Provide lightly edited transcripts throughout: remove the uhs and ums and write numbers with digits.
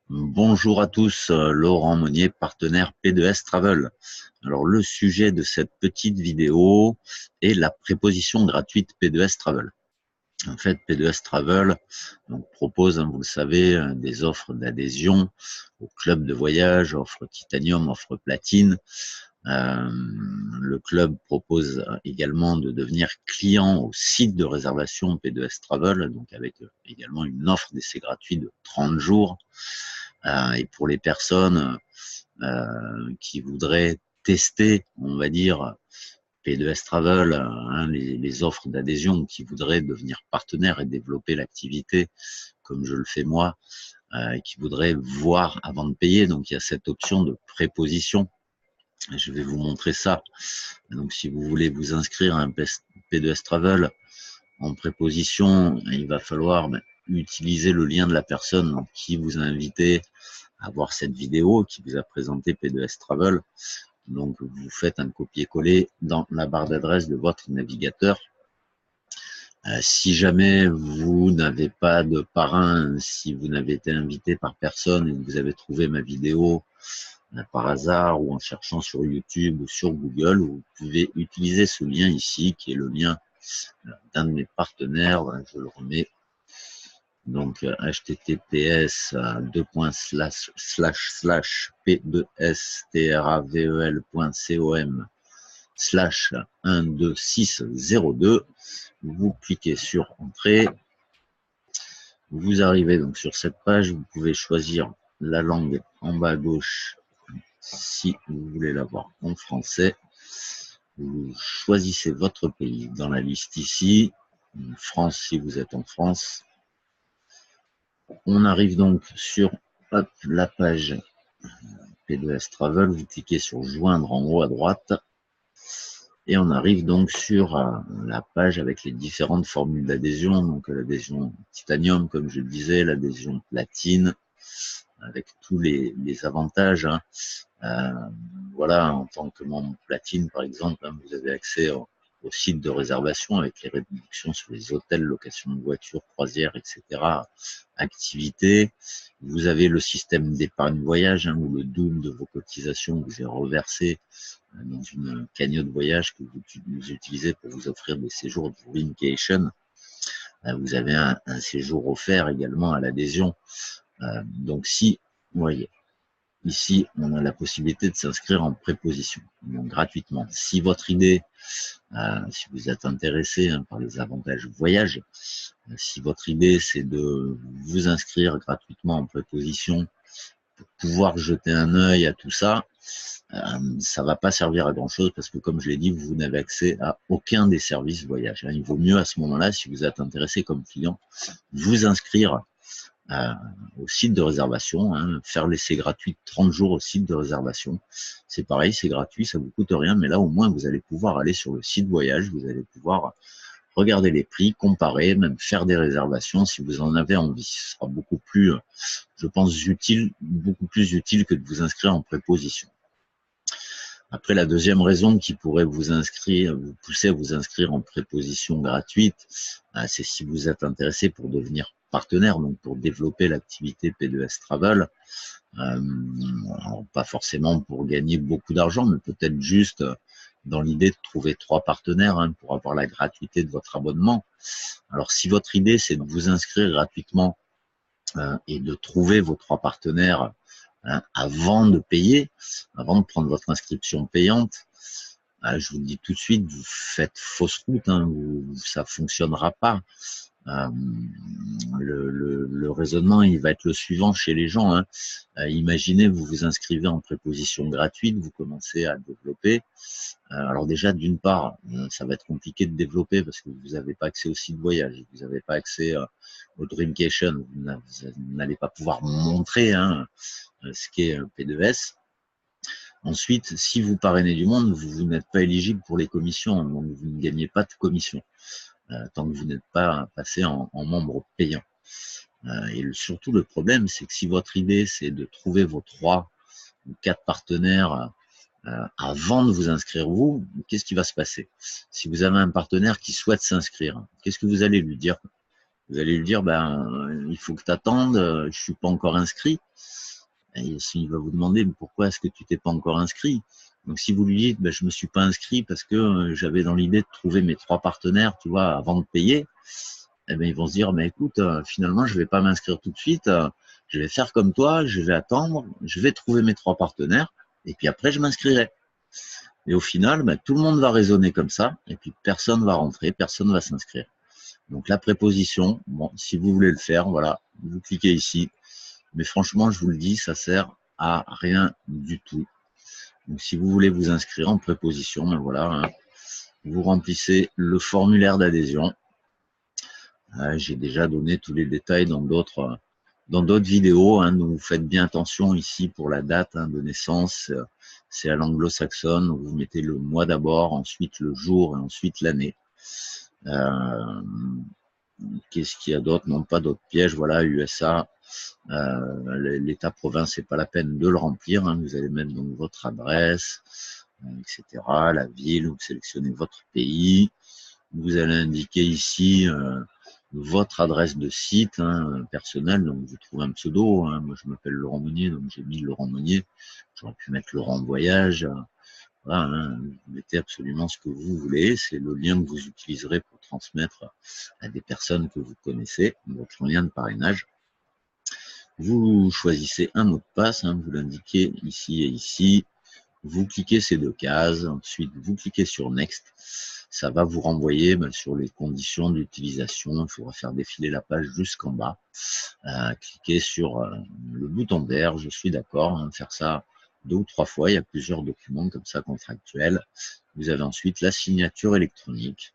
Bonjour à tous, Laurent Monnier, partenaire P2S Travel. Alors le sujet de cette petite vidéo est la préposition gratuite P2S Travel. En fait, P2S Travel propose, vous le savez, des offres d'adhésion au club de voyage, offre Titanium, offre Platine. Le club propose également de devenir client au site de réservation P2S Travel, donc avec également une offre d'essai gratuit de 30 jours. Et pour les personnes qui voudraient tester, on va dire, P2S Travel, les offres d'adhésion, qui voudraient devenir partenaires et développer l'activité comme je le fais moi, qui voudraient voir avant de payer. Donc il y a cette option de préposition. Je vais vous montrer ça. Donc si vous voulez vous inscrire à un P2S Travel en préposition, il va falloir utiliser le lien de la personne qui vous a invité à voir cette vidéo, qui vous a présenté P2S Travel. Donc, vous faites un copier-coller dans la barre d'adresse de votre navigateur. Si jamais vous n'avez pas de parrain, si vous n'avez été invité par personne et que vous avez trouvé ma vidéo par hasard ou en cherchant sur YouTube ou sur Google, vous pouvez utiliser ce lien ici, qui est le lien d'un de mes partenaires. Je le remets. Donc, https p2s/p2stravel.com/12602. Vous cliquez sur Entrée. Vous arrivez donc sur cette page. Vous pouvez choisir la langue en bas à gauche si vous voulez l'avoir en français. Vous choisissez votre pays dans la liste ici. France si vous êtes en France. On arrive donc sur la page P2S Travel. Vous cliquez sur Joindre en haut à droite. Et on arrive donc sur la page avec les différentes formules d'adhésion. Donc l'adhésion Titanium, comme je le disais, l'adhésion Platine, avec tous les avantages. Voilà, en tant que membre Platine, par exemple, vous avez accès au site de réservation avec les réductions sur les hôtels, location de voitures, croisières, etc. Activités. Vous avez le système d'épargne voyage, où le double de vos cotisations vous est reversé dans une cagnotte voyage que vous utilisez pour vous offrir des séjours de Dreamcation. Vous avez un séjour offert également à l'adhésion. Donc si, vous voyez, ici, on a la possibilité de s'inscrire en préposition, donc gratuitement. Si votre idée, si vous êtes intéressé par les avantages voyage, si votre idée c'est de vous inscrire gratuitement en préposition pour pouvoir jeter un œil à tout ça, ça va pas servir à grand chose parce que comme je l'ai dit, vous n'avez accès à aucun des services voyage. Il vaut mieux à ce moment-là, si vous êtes intéressé comme client, vous inscrire au site de réservation, faire l'essai gratuit de 30 jours au site de réservation. C'est pareil, c'est gratuit, ça vous coûte rien, mais là au moins vous allez pouvoir aller sur le site voyage, vous allez pouvoir regarder les prix, comparer, même faire des réservations si vous en avez envie. Ce sera beaucoup plus, je pense, utile, beaucoup plus utile que de vous inscrire en préposition. Après, la deuxième raison qui pourrait vous pousser à vous inscrire en préposition gratuite, c'est si vous êtes intéressé pour devenir partenaire, donc pour développer l'activité P2S Travel. Alors, pas forcément pour gagner beaucoup d'argent, mais peut-être juste dans l'idée de trouver 3 partenaires pour avoir la gratuité de votre abonnement. Alors, si votre idée, c'est de vous inscrire gratuitement et de trouver vos 3 partenaires avant de payer, avant de prendre votre inscription payante, je vous le dis tout de suite, vous faites fausse route, ça fonctionnera pas. Le raisonnement, il va être le suivant chez les gens. Imaginez, vous vous inscrivez en préposition gratuite, vous commencez à développer. Alors déjà, d'une part, ça va être compliqué de développer parce que vous n'avez pas accès au site voyage, vous n'avez pas accès au Dreamcation, vous n'allez pas pouvoir montrer ce qu'est P2S. Ensuite, si vous parrainez du monde, vous n'êtes pas éligible pour les commissions, donc vous ne gagnez pas de commission tant que vous n'êtes pas passé en membre payant. Et surtout, le problème, c'est que si votre idée, c'est de trouver vos 3 ou 4 partenaires avant de vous inscrire vous, qu'est-ce qui va se passer? Si vous avez un partenaire qui souhaite s'inscrire, qu'est-ce que vous allez lui dire? Vous allez lui dire, ben, il faut que tu attendes, je ne suis pas encore inscrit. Et il va vous demander, mais pourquoi est-ce que tu t'es pas encore inscrit? Donc, si vous lui dites, ben, je me suis pas inscrit parce que j'avais dans l'idée de trouver mes 3 partenaires, tu vois, avant de payer, eh ben, ils vont se dire, mais écoute, finalement, je vais pas m'inscrire tout de suite, je vais faire comme toi, je vais attendre, je vais trouver mes 3 partenaires, et puis après, je m'inscrirai. Et au final, ben, tout le monde va raisonner comme ça, et puis personne va rentrer, personne va s'inscrire. Donc, la préposition, bon, si vous voulez le faire, voilà, vous cliquez ici. Mais franchement, je vous le dis, ça sert à rien du tout. Donc, si vous voulez vous inscrire en préposition, ben voilà, hein, vous remplissez le formulaire d'adhésion. J'ai déjà donné tous les détails dans d'autres vidéos. Hein, donc, vous faites bien attention ici pour la date de naissance. C'est à l'anglo-saxonne. Vous mettez le mois d'abord, ensuite le jour et ensuite l'année. Qu'est-ce qu'il y a d'autre? Non, pas d'autres pièges. Voilà, USA. L'État-province, c'est pas la peine de le remplir. Hein. Vous allez mettre donc votre adresse, etc. La ville, vous sélectionnez votre pays. Vous allez indiquer ici votre adresse de site personnelle. Donc vous trouvez un pseudo. Hein. Moi, je m'appelle Laurent Monnier, donc j'ai mis Laurent Monnier. J'aurais pu mettre Laurent Voyage. Voilà, hein. Vous mettez absolument ce que vous voulez. C'est le lien que vous utiliserez pour transmettre à des personnes que vous connaissez, votre lien de parrainage. Vous choisissez un mot de passe, hein, vous l'indiquez ici et ici. Vous cliquez ces 2 cases. Ensuite, vous cliquez sur Next. Ça va vous renvoyer sur les conditions d'utilisation. Il faudra faire défiler la page jusqu'en bas. Cliquez sur le bouton vert. Je suis d'accord. Hein, faire ça 2 ou 3 fois. Il y a plusieurs documents comme ça contractuels. Vous avez ensuite la signature électronique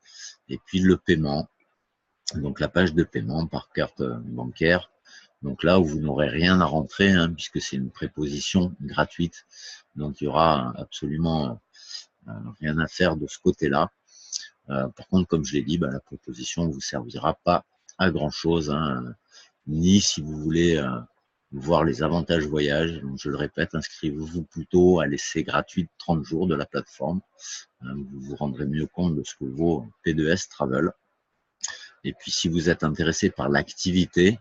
et puis le paiement. Donc la page de paiement par carte bancaire. Donc là où vous n'aurez rien à rentrer, hein, puisque c'est une préposition gratuite. Donc il y aura absolument rien à faire de ce côté-là. Par contre, comme je l'ai dit, la préposition ne vous servira pas à grand-chose, hein, ni si vous voulez voir les avantages voyage. Donc, je le répète, inscrivez-vous plutôt à l'essai gratuit de 30 jours de la plateforme. Vous vous rendrez mieux compte de ce que vaut P2S Travel. Et puis, si vous êtes intéressé par l'activité,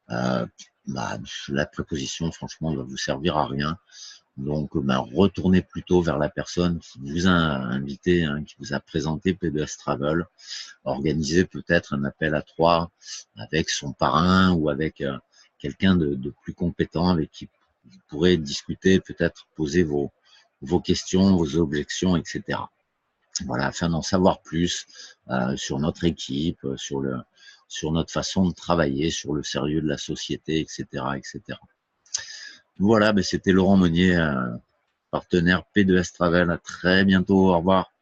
la préposition, franchement, ne va vous servir à rien. Donc, retournez plutôt vers la personne qui vous a invité, hein, qui vous a présenté P2S Travel. Organisez peut-être un appel à 3 avec son parrain ou avec quelqu'un de plus compétent avec qui vous pourrez discuter, peut-être poser vos questions, vos objections, etc. Voilà, afin d'en savoir plus sur notre équipe, sur notre façon de travailler, sur le sérieux de la société, etc., etc. Voilà, c'était Laurent Monnier, partenaire P2S Travel. À très bientôt. Au revoir.